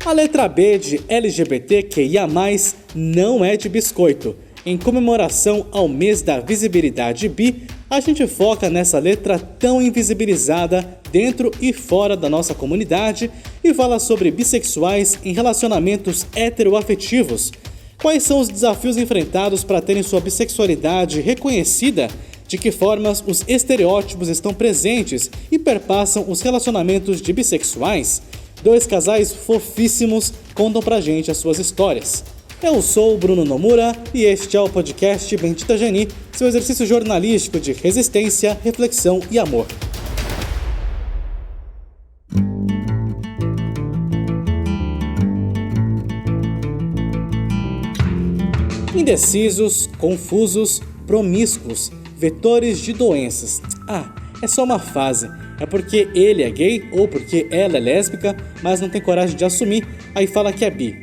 A letra B de LGBTQIA+, não é de biscoito. Em comemoração ao mês da visibilidade bi, a gente foca nessa letra tão invisibilizada dentro e fora da nossa comunidade e fala sobre bissexuais em relacionamentos heteroafetivos. Quais são os desafios enfrentados para terem sua bissexualidade reconhecida? De que formas os estereótipos estão presentes e perpassam os relacionamentos de bissexuais? Dois casais fofíssimos contam pra gente as suas histórias. Eu sou o Bruno Nomura e este é o podcast Bendita Geni, seu exercício jornalístico de resistência, reflexão e amor. Indecisos, confusos, promíscuos, vetores de doenças. É só uma fase. É porque ele é gay ou porque ela é lésbica, mas não tem coragem de assumir, aí fala que é bi.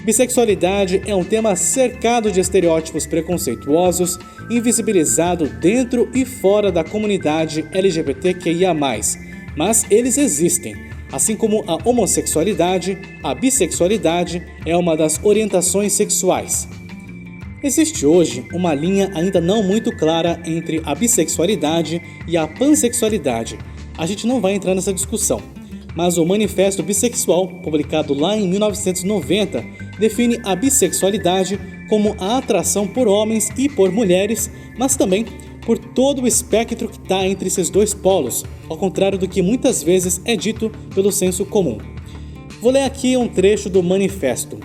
Bissexualidade é um tema cercado de estereótipos preconceituosos, invisibilizado dentro e fora da comunidade LGBTQIA+, mas eles existem. Assim como a homossexualidade, a bissexualidade é uma das orientações sexuais. Existe hoje uma linha ainda não muito clara entre a bissexualidade e a pansexualidade. A gente não vai entrar nessa discussão, mas o Manifesto Bissexual, publicado lá em 1990, define a bissexualidade como a atração por homens e por mulheres, mas também por todo o espectro que está entre esses dois polos, ao contrário do que muitas vezes é dito pelo senso comum. Vou ler aqui um trecho do manifesto.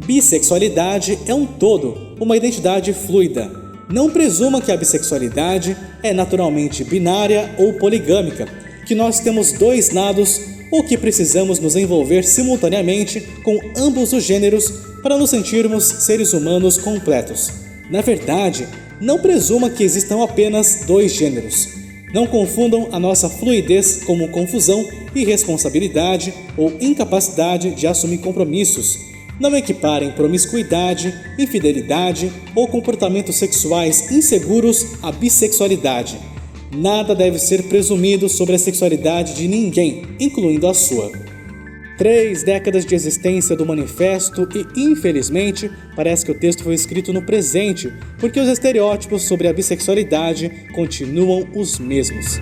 Bissexualidade é um todo, uma identidade fluida. Não presuma que a bissexualidade é naturalmente binária ou poligâmica, que nós temos dois lados ou que precisamos nos envolver simultaneamente com ambos os gêneros para nos sentirmos seres humanos completos. Na verdade, não presuma que existam apenas dois gêneros. Não confundam a nossa fluidez como confusão, irresponsabilidade ou incapacidade de assumir compromissos. Não equiparem promiscuidade, infidelidade ou comportamentos sexuais inseguros à bissexualidade. Nada deve ser presumido sobre a sexualidade de ninguém, incluindo a sua. 3 décadas de existência do manifesto e, infelizmente, parece que o texto foi escrito no presente, porque os estereótipos sobre a bissexualidade continuam os mesmos.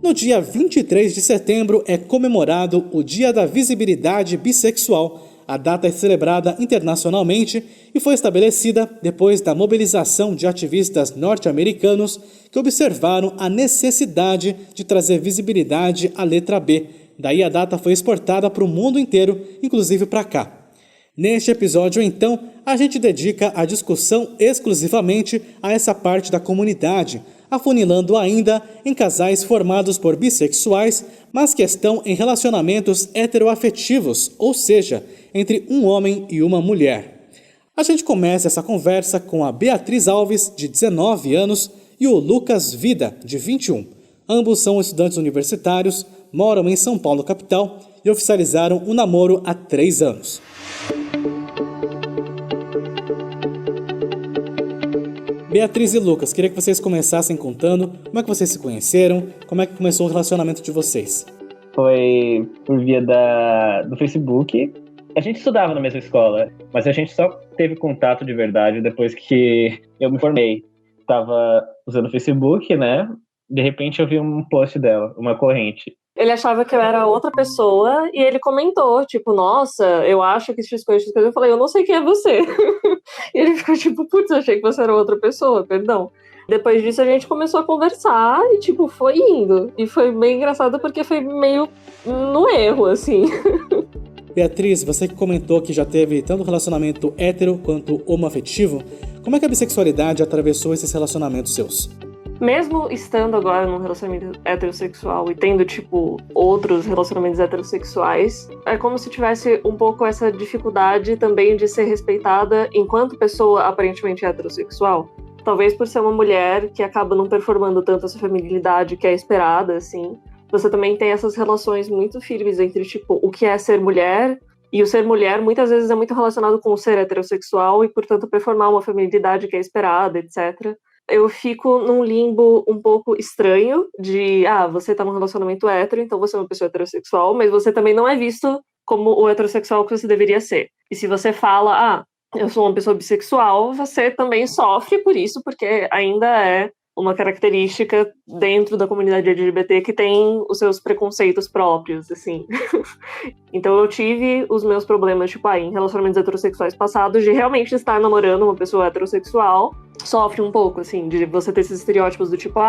No dia 23 de setembro é comemorado o Dia da Visibilidade Bissexual. A data é celebrada internacionalmente e foi estabelecida depois da mobilização de ativistas norte-americanos que observaram a necessidade de trazer visibilidade à letra B. Daí a data foi exportada para o mundo inteiro, inclusive para cá. Neste episódio, então, a gente dedica a discussão exclusivamente a essa parte da comunidade, afunilando ainda em casais formados por bissexuais, mas que estão em relacionamentos heteroafetivos, ou seja, entre um homem e uma mulher. A gente começa essa conversa com a Beatriz Alves, de 19 anos, e o Lucas Vida, de 21. Ambos são estudantes universitários, moram em São Paulo, capital, e oficializaram o namoro há 3 anos. Beatriz e Lucas, queria que vocês começassem contando como é que vocês se conheceram, como é que começou o relacionamento de vocês. Foi por via do Facebook. A gente estudava na mesma escola, mas a gente só teve contato de verdade depois que eu me formei. Tava usando o Facebook, né? De repente eu vi um post dela, uma corrente. Ele achava que eu era outra pessoa e ele comentou, tipo, nossa, eu acho que X coisa. Eu falei, eu não sei quem é você. E ele ficou tipo, putz, eu achei que você era outra pessoa, perdão. Depois disso a gente começou a conversar e, tipo, foi indo. E foi bem engraçado porque foi meio no erro, assim. Beatriz, você que comentou que já teve tanto relacionamento hétero quanto homoafetivo, como é que a bissexualidade atravessou esses relacionamentos seus? Mesmo estando agora num relacionamento heterossexual e tendo, tipo, outros relacionamentos heterossexuais, é como se tivesse um pouco essa dificuldade também de ser respeitada enquanto pessoa aparentemente heterossexual. Talvez por ser uma mulher que acaba não performando tanto essa feminilidade que é esperada, assim. Você também tem essas relações muito firmes entre, tipo, o que é ser mulher, e o ser mulher muitas vezes é muito relacionado com o ser heterossexual e, portanto, performar uma feminilidade que é esperada, etc. eu fico num limbo um pouco estranho de, você tá num relacionamento hétero, então você é uma pessoa heterossexual, mas você também não é visto como o heterossexual que você deveria ser. E se você fala, eu sou uma pessoa bissexual, você também sofre por isso, porque ainda é uma característica dentro da comunidade LGBT que tem os seus preconceitos próprios, assim. Então eu tive os meus problemas, tipo, em relacionamentos heterossexuais passados, de realmente estar namorando uma pessoa heterossexual. Sofre um pouco, assim, de você ter esses estereótipos do tipo,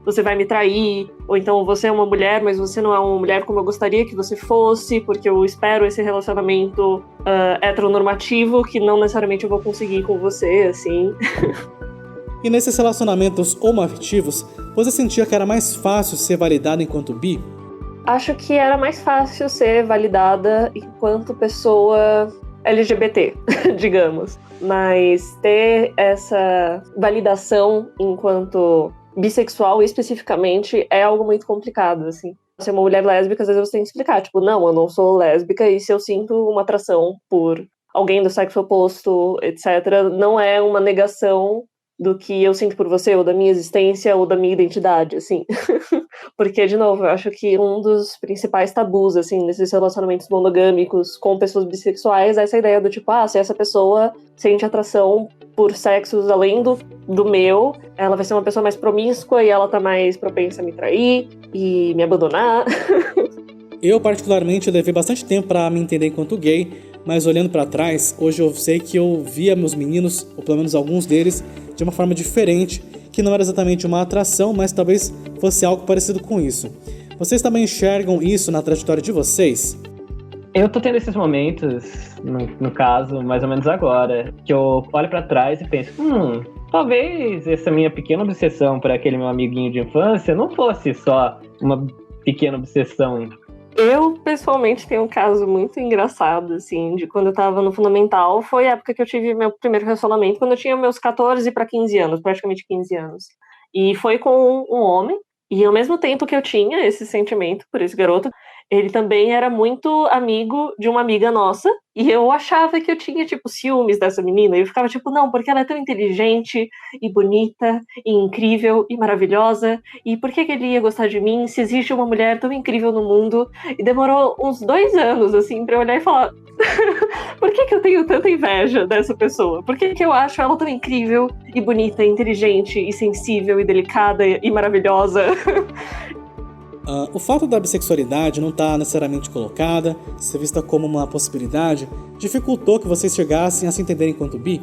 você vai me trair, ou então você é uma mulher, mas você não é uma mulher como eu gostaria que você fosse, porque eu espero esse relacionamento heteronormativo que não necessariamente eu vou conseguir com você, assim. E nesses relacionamentos homoafetivos, você sentia que era mais fácil ser validada enquanto bi? Acho que era mais fácil ser validada enquanto pessoa LGBT, digamos. Mas ter essa validação enquanto bissexual, especificamente, é algo muito complicado, assim. Ser uma mulher lésbica, às vezes você tem que explicar, tipo, não, eu não sou lésbica, e se eu sinto uma atração por alguém do sexo oposto, etc., não é uma negação do que eu sinto por você, ou da minha existência, ou da minha identidade, assim. Porque, de novo, eu acho que um dos principais tabus, assim, nesses relacionamentos monogâmicos com pessoas bissexuais é essa ideia do tipo, se essa pessoa sente atração por sexos além do meu, ela vai ser uma pessoa mais promíscua e ela tá mais propensa a me trair e me abandonar. Eu, particularmente, levei bastante tempo pra me entender enquanto gay, mas olhando pra trás, hoje eu sei que eu via meus meninos, ou pelo menos alguns deles, de uma forma diferente, que não era exatamente uma atração, mas talvez fosse algo parecido com isso. Vocês também enxergam isso na trajetória de vocês? Eu tô tendo esses momentos, no caso, mais ou menos agora, que eu olho pra trás e penso, talvez essa minha pequena obsessão por aquele meu amiguinho de infância não fosse só uma pequena obsessão. Eu, pessoalmente, tenho um caso muito engraçado, assim, de quando eu tava no fundamental. Foi a época que eu tive meu primeiro relacionamento, quando eu tinha meus 14 para 15 anos, praticamente 15 anos. E foi com um homem, e ao mesmo tempo que eu tinha esse sentimento por esse garoto, ele também era muito amigo de uma amiga nossa, e eu achava que eu tinha, tipo, ciúmes dessa menina, e eu ficava tipo, não, porque ela é tão inteligente, e bonita, e incrível, e maravilhosa, e por que ele ia gostar de mim se existe uma mulher tão incrível no mundo? E demorou uns 2 anos, assim, pra eu olhar e falar, por que eu tenho tanta inveja dessa pessoa? Por que eu acho ela tão incrível, e bonita, e inteligente, e sensível, e delicada, e maravilhosa? O fato da bissexualidade não estar necessariamente colocada, ser vista como uma possibilidade, dificultou que vocês chegassem a se entender enquanto bi?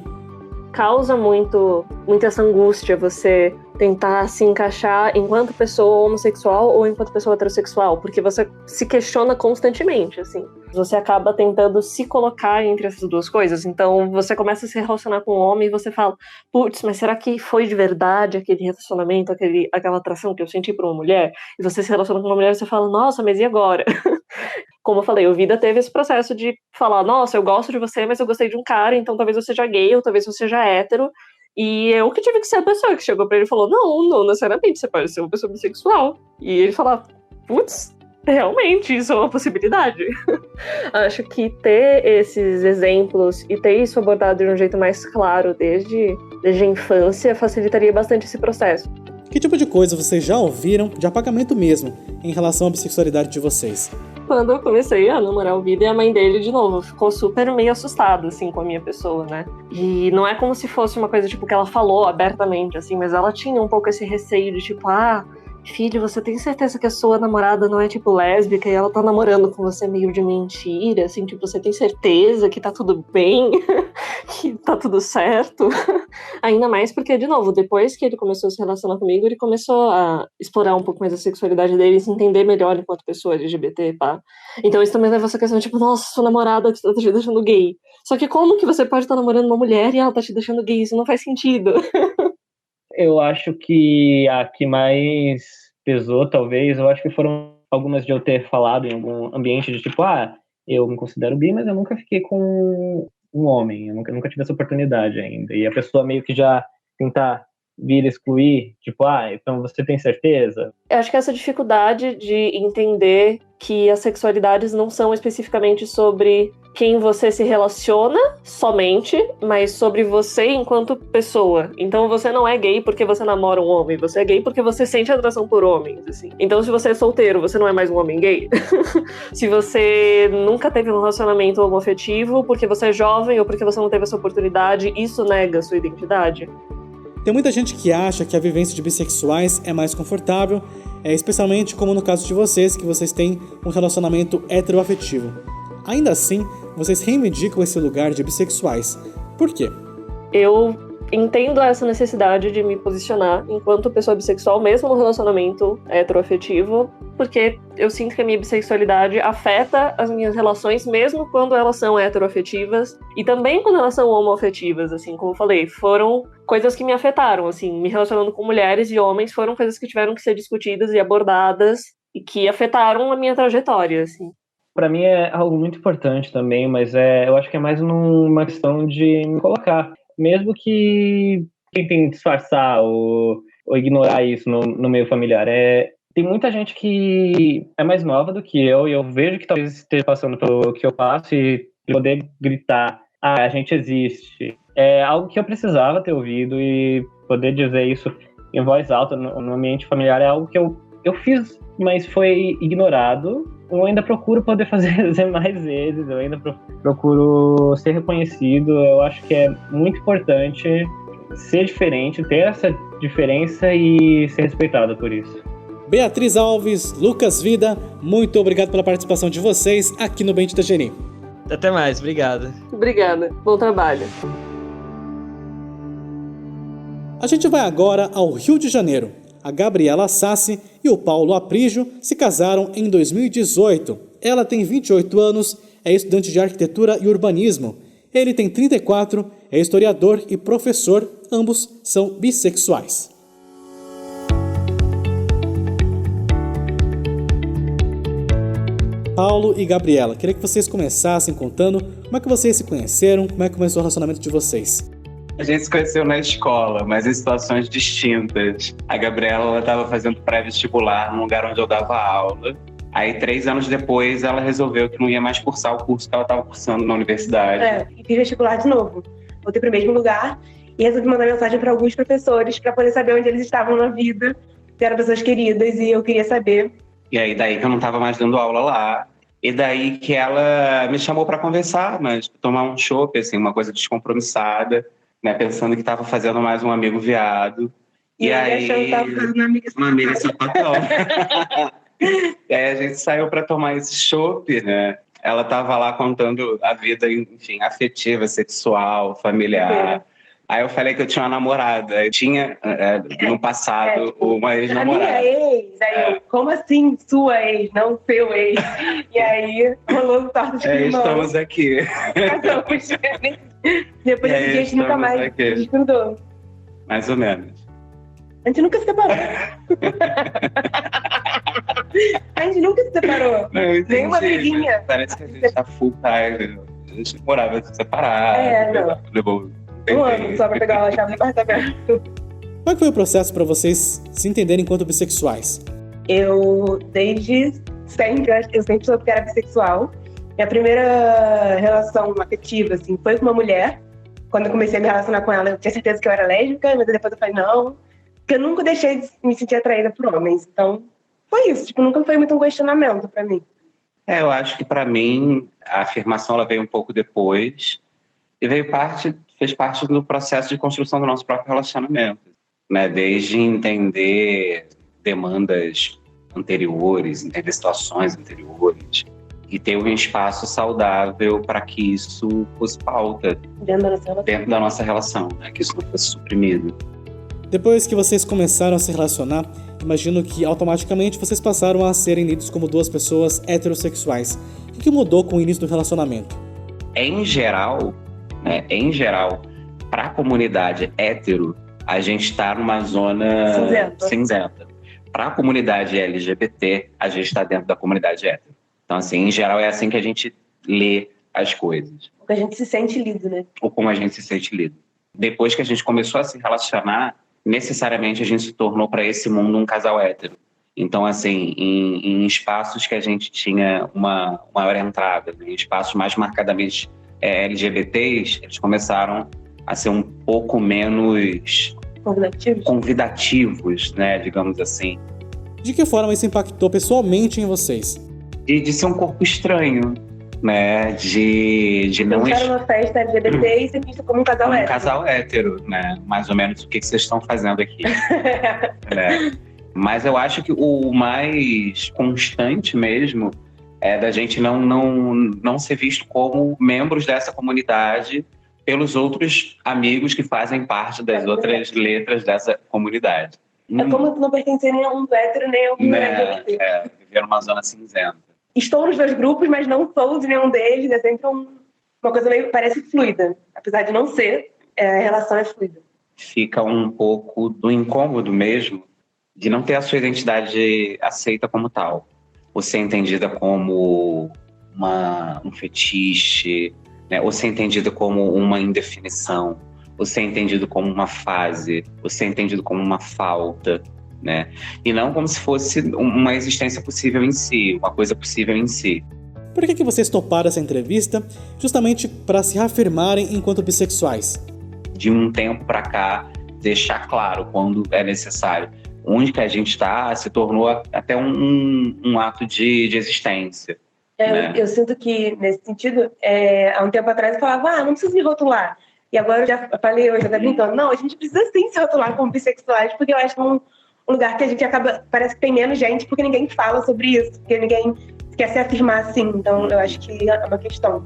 Causa muito essa angústia você tentar se encaixar enquanto pessoa homossexual ou enquanto pessoa heterossexual, porque você se questiona constantemente, assim. Você acaba tentando se colocar entre essas duas coisas. Então, você começa a se relacionar com um homem e você fala, putz, mas será que foi de verdade aquele relacionamento, aquela atração que eu senti por uma mulher? E você se relaciona com uma mulher e você fala, nossa, mas e agora? Como eu falei, o Vida teve esse processo de falar, nossa, eu gosto de você, mas eu gostei de um cara, então talvez você seja gay, ou talvez você seja hétero. E eu que tive que ser a pessoa que chegou pra ele e falou, não necessariamente, você pode ser uma pessoa bissexual. E ele falou, putz, realmente, isso é uma possibilidade. Acho que ter esses exemplos e ter isso abordado de um jeito mais claro desde a infância facilitaria bastante esse processo. Que tipo de coisa vocês já ouviram de apagamento mesmo em relação à bissexualidade de vocês? Quando eu comecei a namorar o Vida, e a mãe dele, de novo, ficou super meio assustada, assim, com a minha pessoa, né? E não é como se fosse uma coisa, tipo, que ela falou abertamente, assim, mas ela tinha um pouco esse receio de, tipo, filho, você tem certeza que a sua namorada não é, tipo, lésbica e ela tá namorando com você meio de mentira, assim, tipo, você tem certeza que tá tudo bem, que tá tudo certo? Ainda mais porque, de novo, depois que ele começou a se relacionar comigo, ele começou a explorar um pouco mais a sexualidade dele e se entender melhor enquanto pessoa LGBT, pá. Então isso também leva essa questão, tipo, nossa, sua namorada tá te deixando gay. Só que como que você pode estar namorando uma mulher e ela tá te deixando gay? Isso não faz sentido. Eu acho que a que mais pesou, talvez, eu acho que foram algumas de eu ter falado em algum ambiente de tipo, eu me considero bi, mas eu nunca fiquei com um homem, eu nunca tive essa oportunidade ainda. E a pessoa meio que já tentar vir excluir? Tipo, então você tem certeza? Eu acho que essa dificuldade de entender que as sexualidades não são especificamente sobre quem você se relaciona somente, mas sobre você enquanto pessoa. Então você não é gay porque você namora um homem, você é gay porque você sente atração por homens, assim. Então se você é solteiro, você não é mais um homem gay. Se você nunca teve um relacionamento homoafetivo porque você é jovem ou porque você não teve essa oportunidade, isso nega a sua identidade. Tem muita gente que acha que a vivência de bissexuais é mais confortável, especialmente como no caso de vocês, que vocês têm um relacionamento heteroafetivo. Ainda assim, vocês reivindicam esse lugar de bissexuais. Por quê? Eu entendo essa necessidade de me posicionar enquanto pessoa bissexual, mesmo no relacionamento heteroafetivo, porque eu sinto que a minha bissexualidade afeta as minhas relações, mesmo quando elas são heteroafetivas, e também quando elas são homoafetivas, assim, como eu falei, foram coisas que me afetaram, assim, me relacionando com mulheres e homens foram coisas que tiveram que ser discutidas e abordadas, e que afetaram a minha trajetória, assim. Para mim é algo muito importante também, mas eu acho que é mais uma questão de me colocar. Mesmo que tentem disfarçar ou ignorar isso no meio familiar. Tem muita gente que é mais nova do que eu, e eu vejo que talvez esteja passando pelo que eu passo, e poder gritar, a gente existe. É algo que eu precisava ter ouvido, e poder dizer isso em voz alta no ambiente familiar é algo que eu fiz, mas foi ignorado. Eu ainda procuro poder fazer mais vezes, eu ainda procuro ser reconhecido. Eu acho que é muito importante ser diferente, ter essa diferença e ser respeitado por isso. Beatriz Alves, Lucas Vida, muito obrigado pela participação de vocês aqui no Bem-Te Tangeri. Até mais, obrigado. Obrigada, bom trabalho. A gente vai agora ao Rio de Janeiro. A Gabriela Sassi e o Paulo Aprígio se casaram em 2018. Ela tem 28 anos, é estudante de arquitetura e urbanismo. Ele tem 34, é historiador e professor, ambos são bissexuais. Paulo e Gabriela, queria que vocês começassem contando como é que vocês se conheceram, como é que começou o relacionamento de vocês. A gente se conheceu na escola, mas em situações distintas. A Gabriela estava fazendo pré-vestibular num lugar onde eu dava aula. Aí, 3 anos depois, ela resolveu que não ia mais cursar o curso que ela estava cursando na universidade. E fiz vestibular de novo. Voltei para o mesmo lugar e resolvi mandar mensagem para alguns professores para poder saber onde eles estavam na vida. Que eram pessoas queridas e eu queria saber. E aí, daí que eu não estava mais dando aula lá. E daí que ela me chamou para conversar, mas tomar um chopp, assim, uma coisa descompromissada. Né, pensando que estava fazendo mais um amigo viado. E aí, achando que tava fazendo uma amiga sapatão. E aí a gente saiu para tomar esse chopp, né? Ela estava lá contando a vida, enfim, afetiva, sexual, familiar. Aí eu falei que eu tinha uma namorada. Eu tinha, no passado, uma ex-namorada. A minha ex, aí eu, como assim sua ex, não seu ex? E aí rolou o torto de climão. Estamos aqui. Depois desse dia a gente nunca mais desgrudou. Mais ou menos. A gente nunca se separou. A gente nunca se separou. Nem uma briguinha. Parece que a gente tá full time. A gente morava separado. Levou um ano só pra pegar a chave do apartamento. Como é que foi o processo para vocês se entenderem enquanto bissexuais? Eu, desde sempre, eu sempre soube que era bissexual. Minha primeira relação afetiva, assim, foi com uma mulher. Quando eu comecei a me relacionar com ela, eu tinha certeza que eu era lésbica, mas depois eu falei, não. Porque eu nunca deixei de me sentir atraída por homens. Então, foi isso. Tipo, nunca foi muito um questionamento pra mim. Eu acho que pra mim, a afirmação ela veio um pouco depois. E fez parte do processo de construção do nosso próprio relacionamento. Né? Desde entender demandas anteriores, entender situações anteriores. E ter um espaço saudável para que isso fosse pauta dentro da nossa relação, né? Que isso não fosse suprimido. Depois que vocês começaram a se relacionar, imagino que automaticamente vocês passaram a serem lidos como duas pessoas heterossexuais. O que mudou com o início do relacionamento? Em geral, para a comunidade hétero, a gente está numa zona cinzenta. Para a comunidade LGBT, a gente está dentro da comunidade hétero. Então, assim, em geral, é assim que a gente lê as coisas. Como a gente se sente lido, né? Ou como a gente se sente lido. Depois que a gente começou a se relacionar, necessariamente a gente se tornou para esse mundo um casal hétero. Então, assim, em espaços que a gente tinha uma maior entrada, em espaços mais marcadamente LGBTs, eles começaram a ser um pouco menos convidativos, né, digamos assim. De que forma isso impactou pessoalmente em vocês? De ser um corpo estranho, né, de não... Entrar numa festa LGBT e ser visto como um casal hétero. Um casal hétero, né, mais ou menos o que vocês estão fazendo aqui. Mas eu acho que o mais constante mesmo é da gente não ser visto como membros dessa comunidade pelos outros amigos que fazem parte das outras letras dessa comunidade. É como não pertencer nem a um hétero, nem a um LGBT. Viver numa zona cinzenta. Estou nos dois grupos, mas não sou de nenhum deles. É sempre uma coisa meio, parece fluida. Apesar de não ser, a relação é fluida. Fica um pouco do incômodo mesmo de não ter a sua identidade aceita como tal. Ou ser entendida como um fetiche, né? Ou ser entendida como uma indefinição, ou ser entendido como uma fase, ou ser entendido como uma falta, né? E não como se fosse uma existência possível em si, uma coisa possível em si. Por que vocês toparam essa entrevista justamente para se reafirmarem enquanto bissexuais? De um tempo para cá, deixar claro quando é necessário. Onde que a gente está se tornou até um ato de existência. Né? Eu sinto que, nesse sentido, há um tempo atrás eu falava, não preciso me rotular. E agora eu já falei, eu já tô brincando, não, a gente precisa sim se rotular como bissexuais, porque eu acho que é um lugar que a gente acaba, parece que tem menos gente, porque ninguém fala sobre isso, porque ninguém quer se afirmar assim. Então eu acho que é uma questão.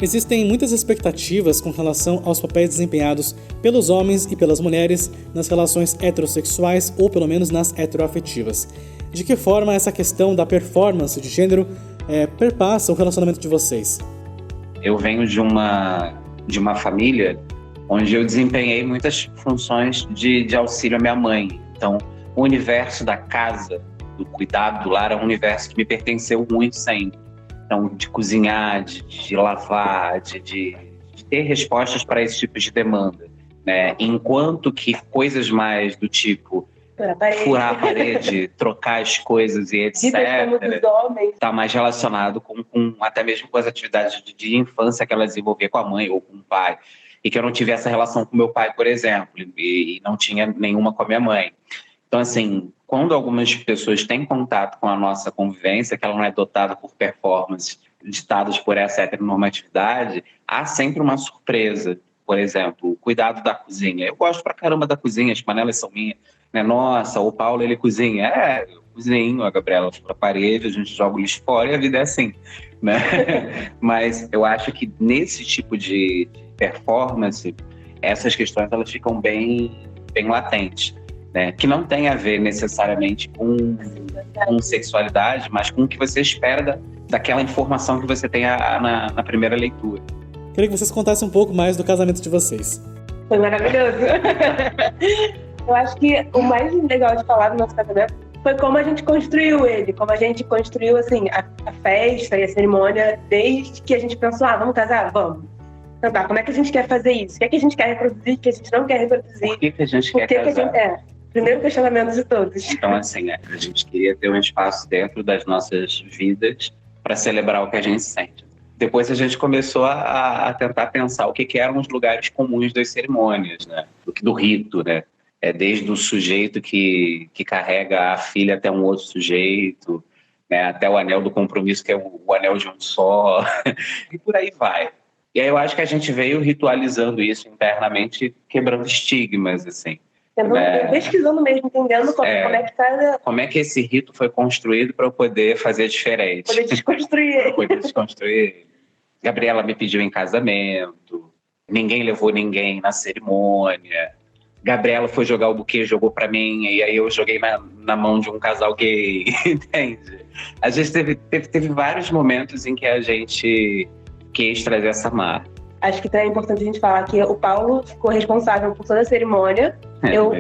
Existem muitas expectativas com relação aos papéis desempenhados pelos homens e pelas mulheres nas relações heterossexuais ou pelo menos nas heteroafetivas. De que forma essa questão da performance de gênero perpassa o relacionamento de vocês? Eu venho de uma família onde eu desempenhei muitas funções de auxílio à minha mãe. Então, o universo da casa, do cuidado do lar, é um universo que me pertenceu muito sempre. Então, de cozinhar, de lavar, de ter respostas para esse tipo de demanda, né? Enquanto que coisas mais do tipo furar a parede, trocar as coisas e etc. Está mais relacionado com até mesmo com as atividades de infância que ela desenvolvia com a mãe ou com o pai. E que eu não tive essa relação com meu pai, por exemplo, e não tinha nenhuma com a minha mãe. Então, assim, quando algumas pessoas têm contato com a nossa convivência, que ela não é dotada por performances ditadas por essa heteronormatividade, há sempre uma surpresa. Por exemplo, o cuidado da cozinha. Eu gosto pra caramba da cozinha, as panelas são minhas. Né? Nossa, o Paulo, ele cozinha. Eu cozinho, a Gabriela foi pra parede, a gente joga o lixo fora e a vida é assim. Né? Mas eu acho que nesse tipo de performance, essas questões elas ficam bem latentes. Né, que não tem a ver necessariamente com sexualidade, mas com o que você espera daquela informação que você tem na primeira leitura. Queria que vocês contassem um pouco mais do casamento de vocês. Foi maravilhoso. Eu acho que o mais legal de falar do nosso casamento foi como a gente construiu ele, como a gente construiu assim, a festa e a cerimônia desde que a gente pensou, vamos casar? Vamos. Então tá, como é que a gente quer fazer isso? O que é que a gente quer reproduzir, o que a gente não quer reproduzir? Por que a gente quer casar? Primeiro questionamento de todos. Então, assim, a gente queria ter um espaço dentro das nossas vidas para celebrar o que a gente sente. Depois a gente começou a tentar pensar o que eram os lugares comuns das cerimônias, né? Do rito, né? Desde o sujeito que carrega a filha até um outro sujeito, né? Até o anel do compromisso, que é o anel de um só, e por aí vai. E aí eu acho que a gente veio ritualizando isso internamente, quebrando estigmas, assim. Pesquisando mesmo, entendendo como é que tá... Como é que esse rito foi construído para eu poder fazer diferente. Poder desconstruir ele. Poder desconstruir ele. Gabriela me pediu em casamento, ninguém levou ninguém na cerimônia. Gabriela foi jogar o buquê, jogou para mim, e aí eu joguei na mão de um casal gay, entende? A gente teve vários momentos em que a gente quis trazer essa marca. Acho que é importante a gente falar que o Paulo ficou responsável por toda a cerimônia.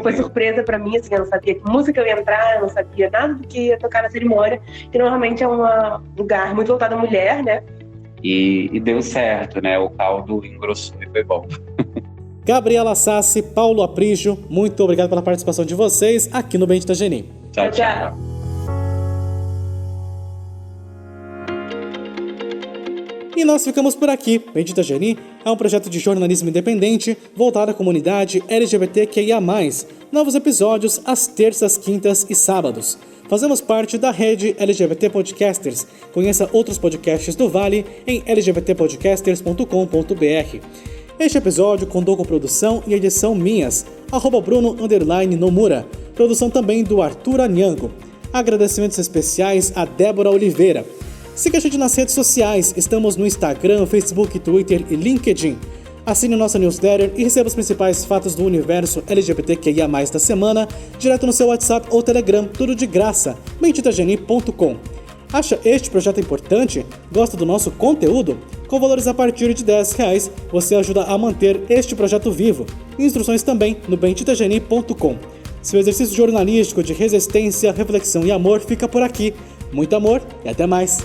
Foi surpresa pra mim, assim, eu não sabia que música eu ia entrar, eu não sabia nada do que ia tocar na cerimônia, que normalmente é um lugar muito voltado à mulher, né? E deu certo, né? O caldo engrossou e foi bom. Gabriela Sassi, Paulo Aprígio, muito obrigado pela participação de vocês aqui no Bendita Geni. Tchau, tchau. E nós ficamos por aqui. Bendita Geni é um projeto de jornalismo independente voltado à comunidade LGBTQIA+. Novos episódios às terças, quintas e sábados. Fazemos parte da rede LGBT Podcasters. Conheça outros podcasts do Vale em lgbtpodcasters.com.br. Este episódio contou com produção e edição minhas, @Bruno_Nomura. Produção também do Arthur Anhango. Agradecimentos especiais a Débora Oliveira. Siga a gente nas redes sociais, estamos no Instagram, Facebook, Twitter e LinkedIn. Assine nossa newsletter e receba os principais fatos do universo LGBTQIA+, da semana, direto no seu WhatsApp ou Telegram, tudo de graça, benditageni.com. Acha este projeto importante? Gosta do nosso conteúdo? Com valores a partir de R$10, você ajuda a manter este projeto vivo. Instruções também no benditageni.com. Seu exercício jornalístico de resistência, reflexão e amor fica por aqui. Muito amor e até mais!